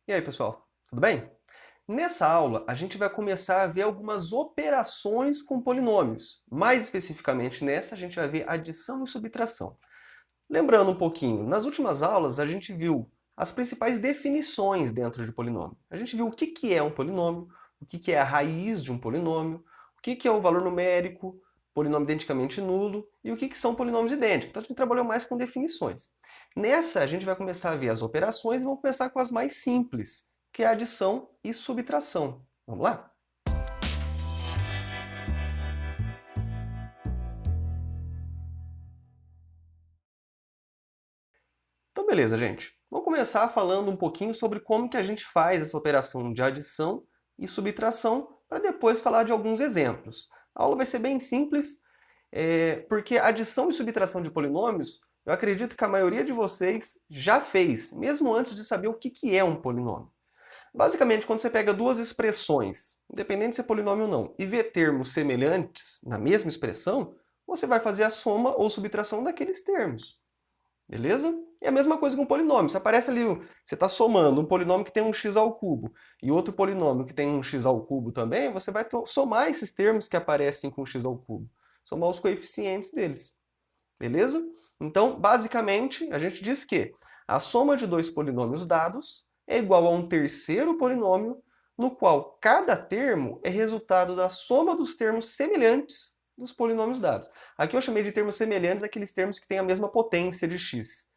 E aí, pessoal, tudo bem? Nessa aula, a gente vai começar a ver algumas operações com polinômios. Mais especificamente nessa, a gente vai ver adição e subtração. Lembrando um pouquinho, nas últimas aulas a gente viu as principais definições dentro de polinômio. A gente viu o que é um polinômio, o que é a raiz de um polinômio, o que é um valor numérico, polinômio identicamente nulo e o que são polinômios idênticos. Então a gente trabalhou mais com definições. Nessa a gente vai começar a ver as operações e vamos começar com as mais simples, que é a adição e subtração. Vamos lá? Então beleza, gente. Vamos começar falando um pouquinho sobre como que a gente faz essa operação de adição e subtração, para depois falar de alguns exemplos. A aula vai ser bem simples, porque adição e subtração de polinômios, eu acredito que a maioria de vocês já fez, mesmo antes de saber o que é um polinômio. Basicamente, quando você pega duas expressões, independente se é polinômio ou não, e vê termos semelhantes na mesma expressão, você vai fazer a soma ou subtração daqueles termos. Beleza? E a mesma coisa com o polinômio. Se aparece ali, você está somando um polinômio que tem um x ao cubo e outro polinômio que tem um x ao cubo também, você vai somar esses termos que aparecem com x ao cubo. Somar os coeficientes deles. Beleza? Então, basicamente, a gente diz que a soma de dois polinômios dados é igual a um terceiro polinômio, no qual cada termo é resultado da soma dos termos semelhantes dos polinômios dados. Aqui eu chamei de termos semelhantes aqueles termos que têm a mesma potência de x.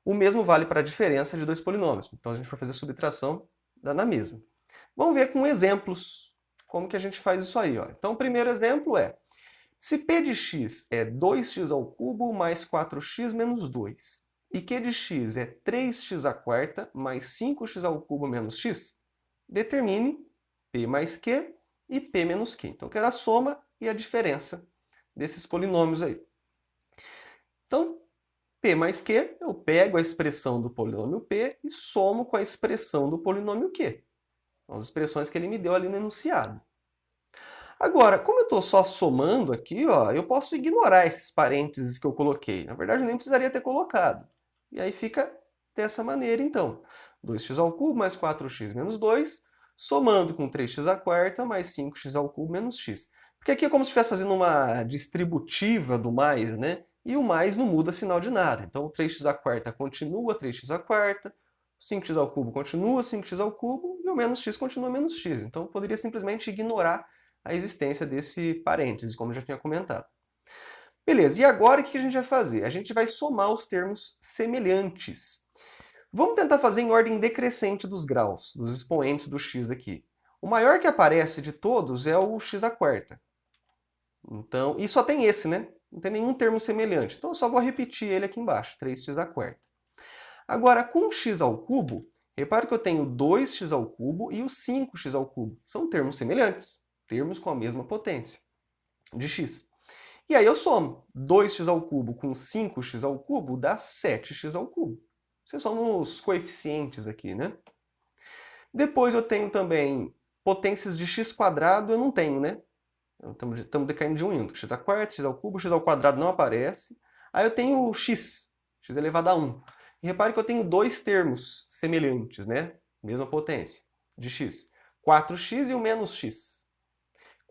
O mesmo vale para a diferença de dois polinômios. Então a gente vai fazer subtração, dá na mesma. Vamos ver com exemplos como que a gente faz isso aí. Ó. Então o primeiro exemplo é, se p de x é 2x ao cubo mais 4x menos 2, e q de x é 3x à quarta mais 5x ao cubo menos x, determine p mais q e p menos q. Então eu quero a soma e a diferença desses polinômios aí. Então, p mais q, eu pego a expressão do polinômio p e somo com a expressão do polinômio q. São as expressões que ele me deu ali no enunciado. Agora, como eu estou só somando aqui, ó, eu posso ignorar esses parênteses que eu coloquei. Na verdade, eu nem precisaria ter colocado. E aí fica dessa maneira, então. 2x ao cubo mais 4x menos 2, somando com 3x à quarta mais 5x ao cubo menos x. Porque aqui é como se estivesse fazendo uma distributiva do mais, né? E o mais não muda sinal de nada. Então, o 3x à quarta continua 3x à quarta, 5x ao cubo continua 5x ao cubo, e o menos x continua menos x. Então, eu poderia simplesmente ignorar a existência desse parênteses, como eu já tinha comentado. Beleza, e agora o que a gente vai fazer? A gente vai somar os termos semelhantes. Vamos tentar fazer em ordem decrescente dos graus, dos expoentes do x aqui. O maior que aparece de todos é o x à quarta. Então, e só tem esse, né? Não tem nenhum termo semelhante. Então eu só vou repetir ele aqui embaixo, 3x à quarta. Agora, com x ao cubo, repare que eu tenho 2x ao cubo e o 5x ao cubo. São termos semelhantes, termos com a mesma potência de x. E aí eu somo. 2x ao cubo com 5x ao cubo dá 7x ao cubo. Você soma os coeficientes aqui, né? Depois eu tenho também potências de x quadrado, eu não tenho, né? Estamos decaindo de um em um. X à quarta, x ao cubo, x ao quadrado não aparece. Aí eu tenho o x elevado a 1. E repare que eu tenho dois termos semelhantes, né? Mesma potência de x. 4x e o menos x.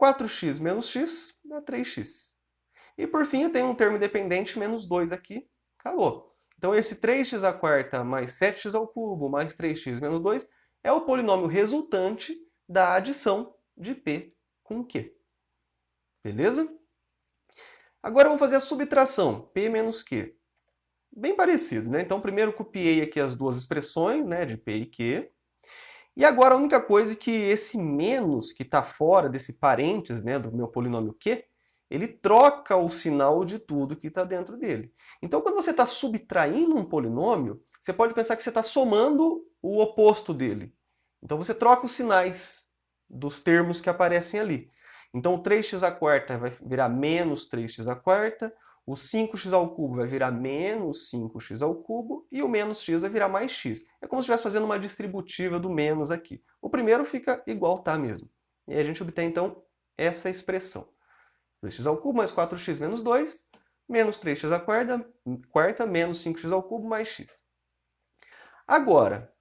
4x menos x dá 3x. E por fim eu tenho um termo independente, menos 2 aqui. Acabou. Então esse 3x à quarta mais 7x ao cubo mais 3x menos 2 é o polinômio resultante da adição de p com q. Beleza? Agora vamos fazer a subtração, p menos q. Bem parecido, né? Então primeiro copiei aqui as duas expressões, né, de p e q. E agora a única coisa é que esse menos que está fora desse parênteses, né, do meu polinômio q, ele troca o sinal de tudo que está dentro dele. Então quando você está subtraindo um polinômio, você pode pensar que você está somando o oposto dele. Então você troca os sinais dos termos que aparecem ali. Então o 3x à quarta vai virar menos 3x à quarta, o 5x ao cubo vai virar menos 5x ao cubo e o menos x vai virar mais x. É como se estivesse fazendo uma distributiva do menos aqui. O primeiro fica igual tá mesmo. E aí a gente obtém então essa expressão. 2x ao cubo mais 4x menos 2, menos 3x à quarta menos 5x ao cubo mais x. Agora,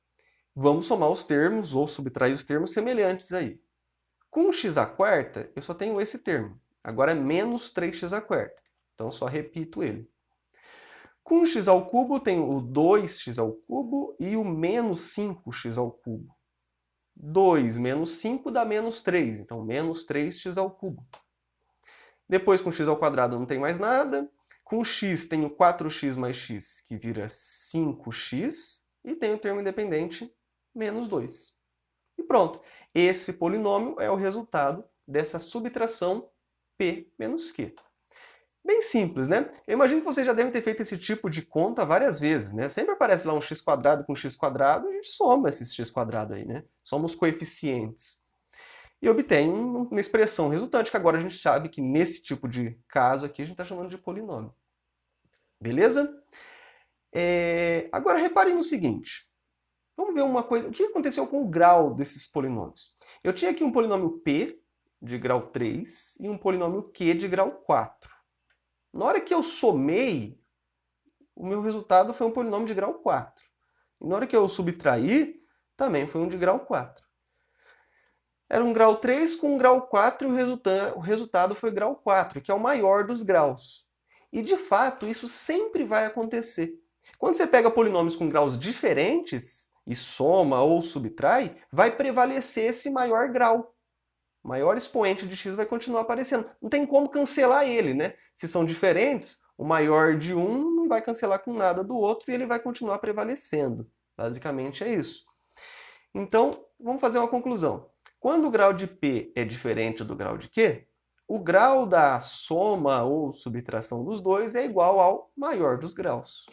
Vamos somar os termos ou subtrair os termos semelhantes aí. Com x à quarta, eu só tenho esse termo. Agora é menos 3x à quarta. Então, só repito ele. Com x ao cubo, eu tenho o 2x ao cubo e o menos 5x ao cubo. 2 menos 5 dá menos 3, então menos 3x ao cubo. Depois, com x ao quadrado, não tem mais nada. Com x, tenho 4x mais x, que vira 5x. E tenho o termo independente, menos 2. E pronto. Esse polinômio é o resultado dessa subtração p menos q. Bem simples, né? Eu imagino que vocês já devem ter feito esse tipo de conta várias vezes, né? Sempre aparece lá um x² com x², a gente soma esses x² aí, né? Soma os coeficientes. E obtém uma expressão resultante, que agora a gente sabe que nesse tipo de caso aqui a gente está chamando de polinômio. Beleza? Agora reparem no seguinte. Vamos ver uma coisa. O que aconteceu com o grau desses polinômios? Eu tinha aqui um polinômio p de grau 3 e um polinômio q de grau 4. Na hora que eu somei, o meu resultado foi um polinômio de grau 4. E na hora que eu subtraí, também foi um de grau 4. Era um grau 3 com um grau 4 e o resultado foi grau 4, que é o maior dos graus. E, de fato, isso sempre vai acontecer. Quando você pega polinômios com graus diferentes e soma ou subtrai, vai prevalecer esse maior grau. O maior expoente de x vai continuar aparecendo. Não tem como cancelar ele, né? Se são diferentes, o maior de um não vai cancelar com nada do outro e ele vai continuar prevalecendo. Basicamente é isso. Então, vamos fazer uma conclusão. Quando o grau de P é diferente do grau de Q, o grau da soma ou subtração dos dois é igual ao maior dos graus.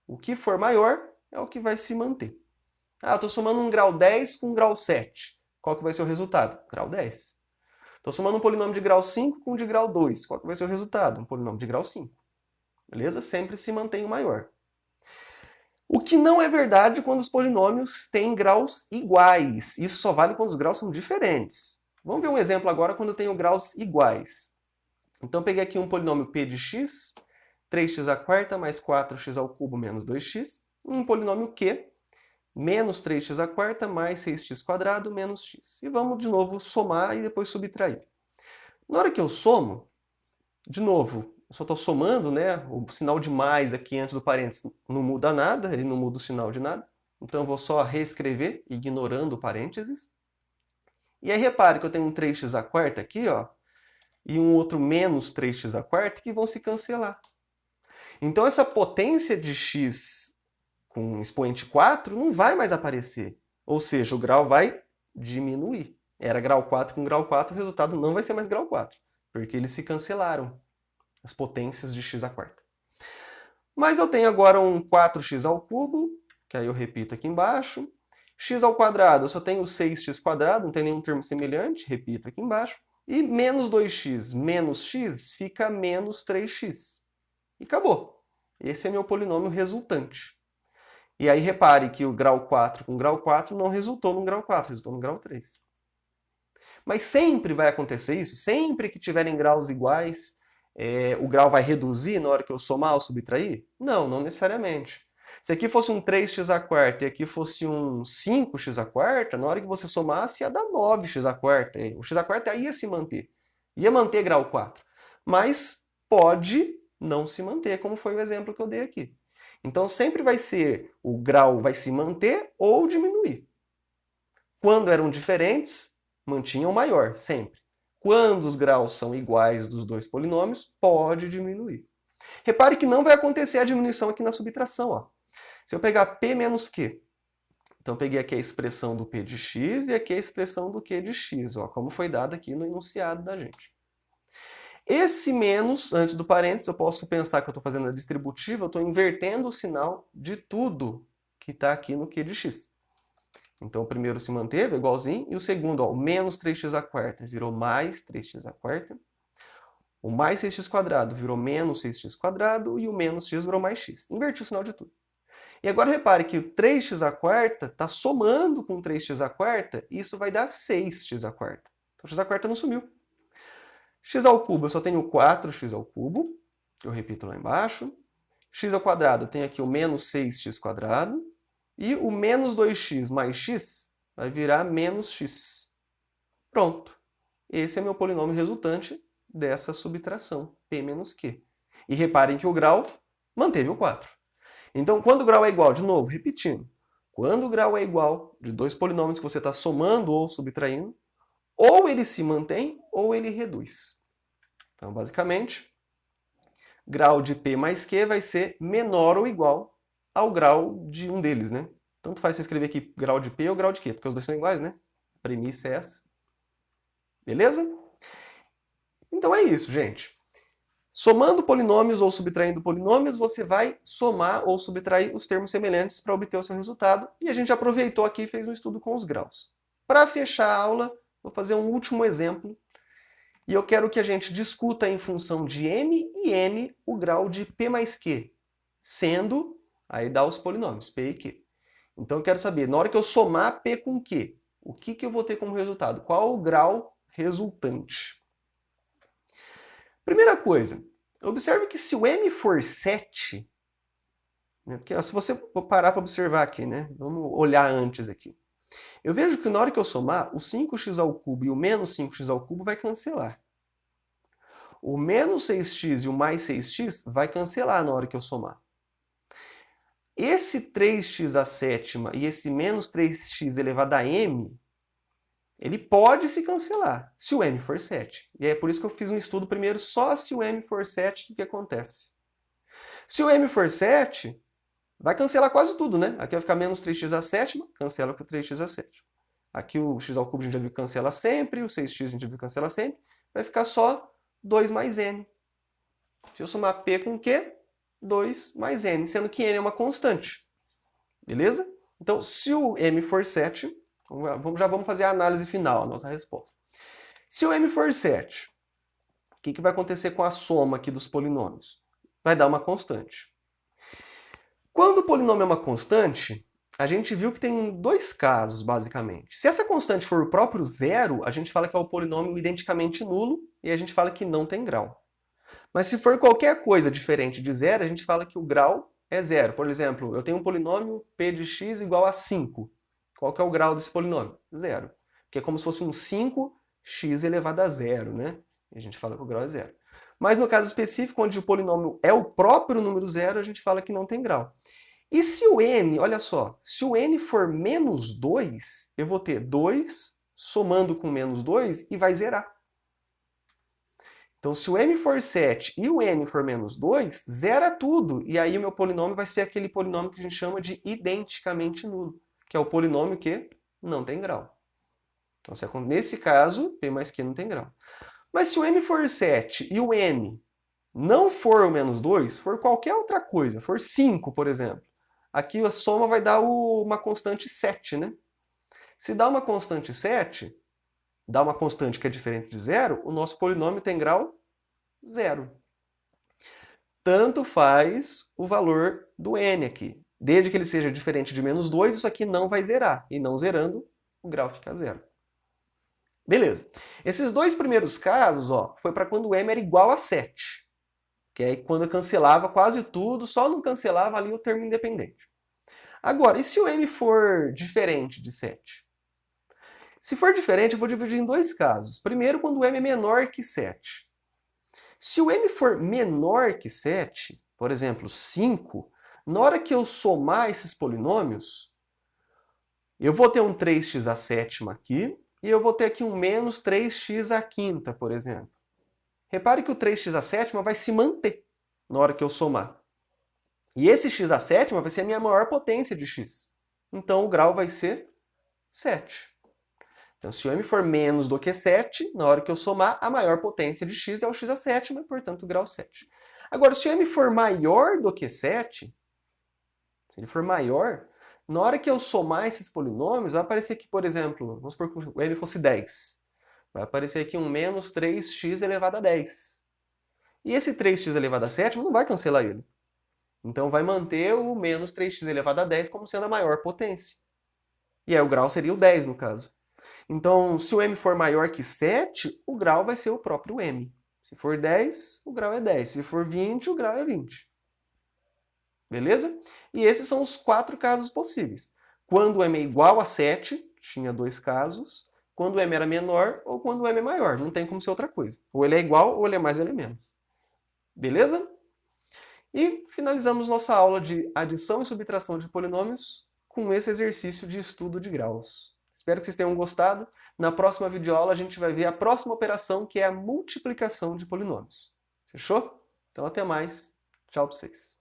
O que for maior é o que vai se manter. Ah, eu estou somando um grau 10 com um grau 7. Qual que vai ser o resultado? Grau 10. Estou somando um polinômio de grau 5 com um de grau 2. Qual que vai ser o resultado? Um polinômio de grau 5. Beleza? Sempre se mantém o maior. O que não é verdade quando os polinômios têm graus iguais. Isso só vale quando os graus são diferentes. Vamos ver um exemplo agora quando eu tenho graus iguais. Então, eu peguei aqui um polinômio p de x, 3x à quarta mais 4x ao cubo menos 2x. Um polinômio q, menos 3x à quarta mais 6x² menos x. E vamos de novo somar e depois subtrair. Na hora que eu somo, de novo, eu só estou somando, né? O sinal de mais aqui antes do parênteses não muda nada, ele não muda o sinal de nada. Então eu vou só reescrever, ignorando o parênteses. E aí repare que eu tenho um 3x à quarta aqui, ó, e um outro menos 3x à quarta que vão se cancelar. Então essa potência de x com expoente 4 não vai mais aparecer. Ou seja, o grau vai diminuir. Era grau 4 com grau 4, o resultado não vai ser mais grau 4, porque eles se cancelaram, as potências de x à quarta. Mas eu tenho agora um 4x ao cubo, que aí eu repito aqui embaixo. X ao quadrado, eu só tenho 6x², não tem nenhum termo semelhante, repito aqui embaixo. E menos 2x menos x fica menos 3x. E acabou. Esse é meu polinômio resultante. E aí repare que o grau 4 com grau 4 não resultou no grau 4, resultou no grau 3. Mas sempre vai acontecer isso, sempre que tiverem graus iguais, o grau vai reduzir na hora que eu somar ou subtrair? Não, não necessariamente. Se aqui fosse um 3x à quarta e aqui fosse um 5x à quarta, na hora que você somasse ia dar 9x à quarta. O x à quarta ia se manter. Ia manter grau 4. Mas pode não se manter, como foi o exemplo que eu dei aqui. Então sempre vai ser, o grau vai se manter ou diminuir. Quando eram diferentes, mantinham maior, sempre. Quando os graus são iguais dos dois polinômios, pode diminuir. Repare que não vai acontecer a diminuição aqui na subtração. Ó. Se eu pegar p menos q, então eu peguei aqui a expressão do p de x e aqui a expressão do q de x, ó, como foi dado aqui no enunciado da gente. Esse menos, antes do parênteses, eu posso pensar que eu estou fazendo a distributiva, eu estou invertendo o sinal de tudo que está aqui no q de x. Então o primeiro se manteve, igualzinho, e o segundo, ó, o menos 3x à quarta virou mais 3x à quarta. O mais 6x² virou menos 6x² e o menos x virou mais x. Inverti o sinal de tudo. E agora repare que o 3x à quarta está somando com 3x à quarta e isso vai dar 6x à quarta. Então x à quarta não sumiu. X ao cubo, eu só tenho 4x ao cubo. Eu repito lá embaixo. X ao quadrado, eu tenho aqui o menos 6x². E o menos 2x mais x vai virar menos x. Pronto. Esse é meu polinômio resultante dessa subtração, p menos q. E reparem que o grau manteve o 4. Então, quando o grau é igual, de novo, repetindo, quando o grau é igual de dois polinômios que você está somando ou subtraindo, ou ele se mantém ou ele reduz. Então, basicamente, grau de p mais q vai ser menor ou igual ao grau de um deles, né? Tanto faz você escrever aqui grau de p ou grau de q, porque os dois são iguais, né? A premissa é essa. Beleza? Então é isso, gente. Somando polinômios ou subtraindo polinômios, você vai somar ou subtrair os termos semelhantes para obter o seu resultado. E a gente aproveitou aqui e fez um estudo com os graus. Para fechar a aula, vou fazer um último exemplo. E eu quero que a gente discuta em função de m e n o grau de p mais q, sendo, aí dá os polinômios, p e q. Então eu quero saber, na hora que eu somar p com q, o que eu vou ter como resultado? Qual o grau resultante? Primeira coisa, observe que se o m for 7, né, porque se você parar para observar aqui, né, vamos olhar antes aqui. Eu vejo que na hora que eu somar, o 5x ao cubo e o menos 5x ao cubo vai cancelar. O menos 6x e o mais 6x vai cancelar na hora que eu somar. Esse 3x à sétima e esse menos 3x elevado a m, ele pode se cancelar, se o m for 7. E é por isso que eu fiz um estudo primeiro só se o m for 7, o que acontece? Se o m for 7, vai cancelar quase tudo, né? Aqui vai ficar menos 3x à sétima, cancela com 3x à sétima. Aqui o x ao cubo a gente já viu que cancela sempre, o 6x a gente já viu que cancela sempre. Vai ficar só 2 mais n. Se eu somar p com q, 2 mais n, sendo que n é uma constante. Beleza? Então, se o m for 7, já vamos fazer a análise final, a nossa resposta. Se o m for 7, o que vai acontecer com a soma aqui dos polinômios? Vai dar uma constante. Quando o polinômio é uma constante, a gente viu que tem dois casos, basicamente. Se essa constante for o próprio zero, a gente fala que é o polinômio identicamente nulo e a gente fala que não tem grau. Mas se for qualquer coisa diferente de zero, a gente fala que o grau é zero. Por exemplo, eu tenho um polinômio p de x igual a 5. Qual que é o grau desse polinômio? Zero. Porque é como se fosse um 5x elevado a zero, né? E a gente fala que o grau é zero. Mas no caso específico, onde o polinômio é o próprio número zero, a gente fala que não tem grau. E se o n, olha só, se o n for menos 2, eu vou ter 2 somando com menos 2 e vai zerar. Então, se o m for 7 e o n for menos 2, zera tudo. E aí o meu polinômio vai ser aquele polinômio que a gente chama de identicamente nulo, que é o polinômio que não tem grau. Então, nesse caso, p mais q não tem grau. Mas se o m for 7 e o n não for o menos 2, for qualquer outra coisa, for 5, por exemplo, aqui a soma vai dar uma constante 7, né? Se dá uma constante 7, dá uma constante que é diferente de zero, o nosso polinômio tem grau zero. Tanto faz o valor do n aqui. Desde que ele seja diferente de menos 2, isso aqui não vai zerar. E não zerando, o grau fica zero. Beleza. Esses dois primeiros casos, ó, foi para quando o m era igual a 7. Que é quando eu cancelava quase tudo, só não cancelava ali o termo independente. Agora, e se o m for diferente de 7? Se for diferente, eu vou dividir em dois casos. Primeiro, quando o m é menor que 7. Se o m for menor que 7, por exemplo, 5, na hora que eu somar esses polinômios, eu vou ter um 3x à sétima aqui, e eu vou ter aqui um menos 3x à quinta, por exemplo. Repare que o 3x à sétima vai se manter na hora que eu somar. E esse x à sétima vai ser a minha maior potência de x. Então o grau vai ser 7. Então, se o m for menos do que 7, na hora que eu somar, a maior potência de x é o x à sétima, portanto, grau 7. Agora, se o m for maior do que 7, se ele for maior, na hora que eu somar esses polinômios, vai aparecer aqui, por exemplo, vamos supor que o m fosse 10. Vai aparecer aqui um menos 3x elevado a 10. E esse 3x elevado a 7 não vai cancelar ele. Então, vai manter o menos 3x elevado a 10 como sendo a maior potência. E aí o grau seria o 10, no caso. Então, se o m for maior que 7, o grau vai ser o próprio m. Se for 10, o grau é 10. Se for 20, o grau é 20. Beleza? E esses são os 4 casos possíveis. Quando o m é igual a 7, tinha 2 casos. Quando o m era menor ou quando o m é maior. Não tem como ser outra coisa. Ou ele é igual, ou ele é mais, ou ele é menos. Beleza? E finalizamos nossa aula de adição e subtração de polinômios com esse exercício de estudo de graus. Espero que vocês tenham gostado. Na próxima videoaula a gente vai ver a próxima operação, que é a multiplicação de polinômios. Fechou? Então até mais. Tchau para vocês.